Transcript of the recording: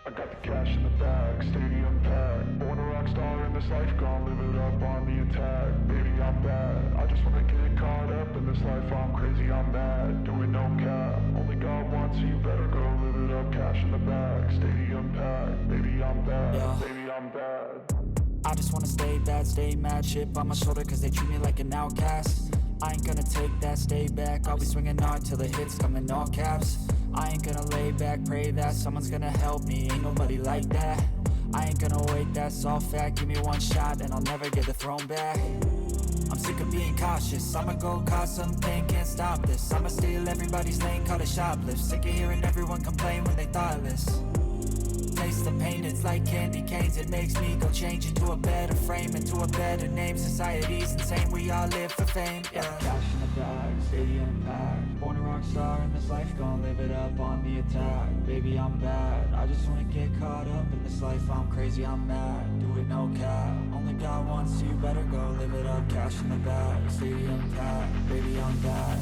I got the cash in the bag, stadium packed. Born a rock star in this life, gon' live it up on the attack. Baby, I'm bad, I just wanna get caught up in this life. I'm crazy, I'm mad, doing no cap. Only God wants you, better go live it up. Cash in the bag, stadium packed. Baby, I'm bad, Yeah. baby, I'm bad. I just wanna stay bad, stay mad. Chip on my shoulder cause they treat me like an outcast. I ain't gonna take that, stay back. I'll be swinging hard till the hits come in all caps. I ain't gonna lay back, pray that someone's gonna help me. Ain't nobody like that. I ain't gonna wait, that's all fact. Give me one shot and I'll never get the throne back. I'm sick of being cautious, I'ma go cause something, can't stop this. I'ma steal everybody's lane, call it shoplift. Sick of hearing everyone complain when they thoughtless. Taste the pain, it's like candy canes. It makes me go change into a better frame, into a better name. Society's insane, we all live for fame, yeah. Cash in the bag, stadium packed. Born a rock star in this life, gon' live it up on the attack. Baby, I'm bad, I just wanna get caught up in this life. I'm crazy, I'm mad, do it no cap. Only God wants you, better go live it up. Cash in the bag, stadium packed. Baby, I'm bad.